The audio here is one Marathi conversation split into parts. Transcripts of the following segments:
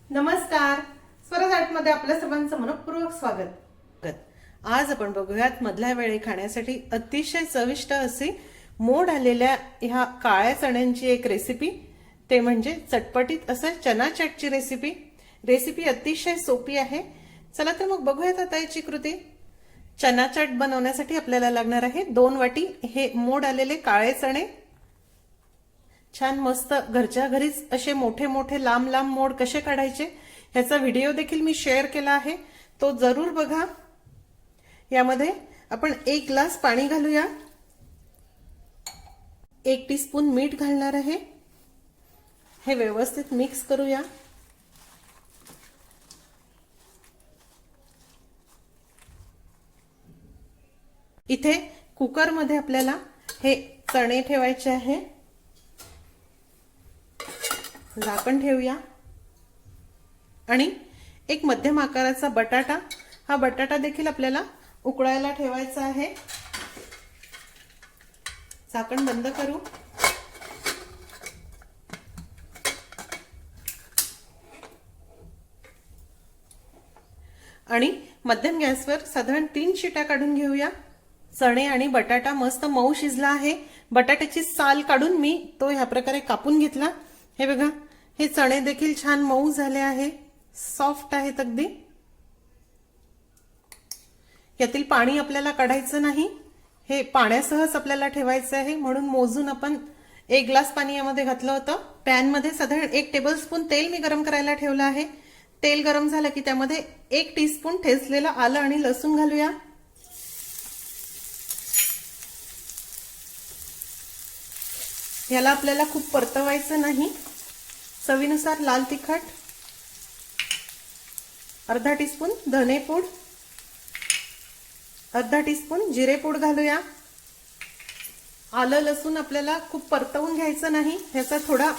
नमस्कार. स्वराज आर्टमध्ये आपल्या सर्वांचं मनपूर्वक स्वागत. आज आपण बघूयात मधल्या वेळी खाण्यासाठी अतिशय चविष्ट अशी मोड आलेल्या ह्या काळ्या चण्यांची एक रेसिपी, ते म्हणजे चटपटीत असं चना चाटची रेसिपी. रेसिपी अतिशय सोपी आहे. चला तर मग बघूयात आता याची कृती. चना चाट बनवण्यासाठी आपल्याला लागणार आहे 2 वाटी हे मोड आलेले काळे चणे. छान मस्त घरच्या घरीच असे मोठे मोठे लांब लांब मोड कसे काढायचे ह्याचा व्हिडिओ देखील मी शेअर केला आहे, तो जरूर बघा. यामध्ये आपण 1 ग्लास पाणी घालूया. 1 टीस्पून मीठ घालणार आहे. हे व्यवस्थित मिक्स करूया. इथे कुकर मध्ये आपल्याला हे चणे ठेवायचे आहे. झाकण ठेवूया आणि एक मध्यम आकाराचा बटाटा, हा बटाटा देखील आपल्याला उकळायला ठेवायचा आहे. झाकण बंद करू. आणि मध्यम गॅसवर साधारण 3 शिट्या काढून घेऊया. चणे आणि बटाटा मस्त मऊ शिजला आहे. बटाट्याची साल काढून मी तो ह्या प्रकारे कापून घेतला. हे बघा, हे चणे देखील छान मऊ झाले आहे, सॉफ्ट आहेत अगदी. यातील पाणी आपल्याला काढायचं नाही, हे पाण्यासहच आपल्याला ठेवायचं आहे. म्हणून मोजून आपण 1 ग्लास पाणी यामध्ये घातलं होतं. पॅन मध्ये साधारण 1 टेबलस्पून तेल मी गरम करायला ठेवलं आहे. तेल गरम झालं की त्यामध्ये 1 टीस्पून ठेचलेलं आलं आणि लसूण घालूया. याला आपल्याला खूप परतवायचं नाही. चवीनुसार लाल तिखट, अर्धा टीस्पून धनेपूड, अर्धा टीस्पून जिरेपूड घालूया. आलं लसूण आपल्याला खूप परतवून घ्यायचं नाही, ह्याचा थोडा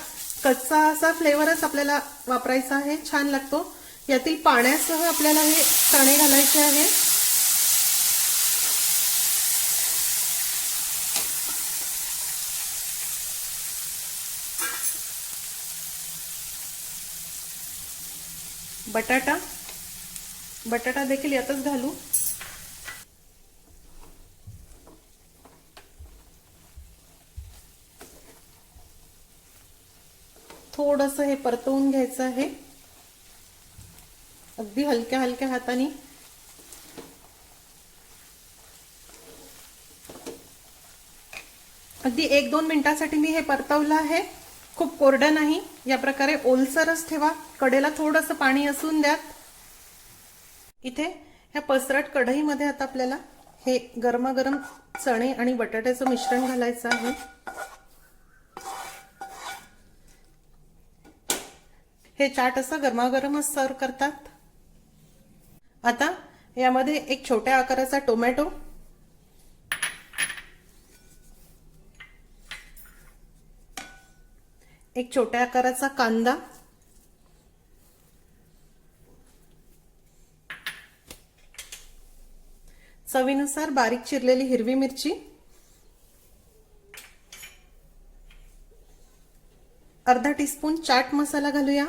कच्चा असा फ्लेवरच आपल्याला वापरायचा आहे, छान लागतो. यातील पाण्यासह आपल्याला हे चणे घालायचे आहे. बटाटा देखील यातच घालू. थोडंसं हे परतवून घ्यायचं आहे, अगदी हलक्या हलक्या हाताने. अगदी 1-2 मिनिटांसाठी मी हे परतवलं आहे. खूप कोरडं नाही, या प्रकारे ओलसरच ठेवा. कडेला थोडंसं पाणी असून द्या. इथे ह्या पसरट कढईमध्ये आता आपल्याला हे गरमागरम चणे आणि बटाट्याचं मिश्रण घालायचं आहे. हे चाट असं गरमागरमच सर्व करतात. आता यामध्ये एक छोट्या आकाराचा टोमॅटो, एक छोट्या आकाराचा कांदा, चवीनुसार बारीक चिरलेली हिरवी मिरची, अर्धा टीस्पून चाट मसाला घालूया,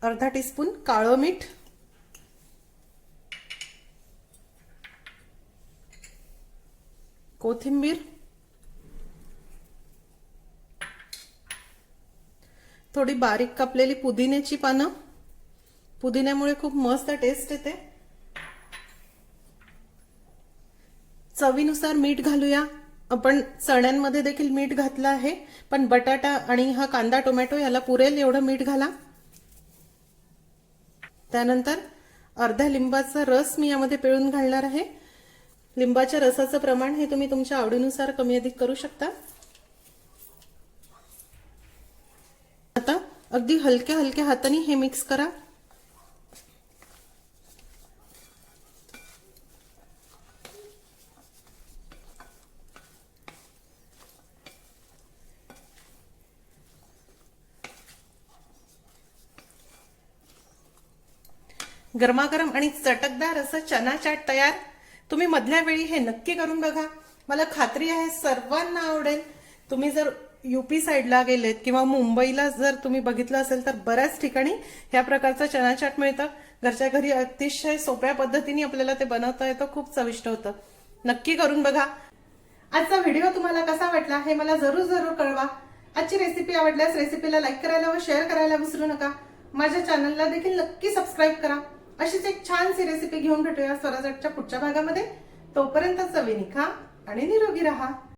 अर्धा टीस्पून काळं मीठ, कोथिंबीर, थोडी बारीक कापलेली पुदिन्याची पानं. पुदिन्यामुळे खूप मस्त टेस्ट येते. चवीनुसार मीठ घालूया. आपण चण्यांमध्ये देखील मीठ घातलं आहे, पण बटाटा आणि हा कांदा टोमॅटो याला पुरेल एवढं मीठ घाला. त्यानंतर अर्धा लिंबाचा रस मी यामध्ये पिळून घालणार आहे. लिंबाच्या रसाचं प्रमाण हे तुम्ही तुमच्या आवडीनुसार कमी अधिक करू शकता. आता अगदी हलक्या हलक्या हाताने हे मिक्स करा. गरमागरम आणि चटकदार असं चना चाट तयार. तुम्ही मधल्या वेळी हे नक्की करून बघा. मला खात्री आहे सर्वांना आवडेल. तुम्ही जर यूपी साईडला गेलेत किंवा मुंबईला जर तुम्ही बघितलं असेल तर बऱ्याच ठिकाणी ह्या प्रकारचं चना चाट मिळतं. घरच्या घरी अतिशय सोप्या पद्धतीने आपल्याला ते बनवता येतं. खूप चविष्ट होतं. नक्की करून बघा. आजचा व्हिडिओ तुम्हाला कसा वाटला हे मला जरूर जरूर कळवा. आजची रेसिपी आवडल्यास रेसिपीला लाईक करायला व शेअर करायला विसरू नका. माझ्या चॅनलला देखील नक्की सबस्क्राईब करा. अशीच एक छानशी रेसिपी घेऊन भेटूया स्वराजटच्या पुढच्या भागामध्ये. तोपर्यंत चवीने खा आणि निरोगी राहा.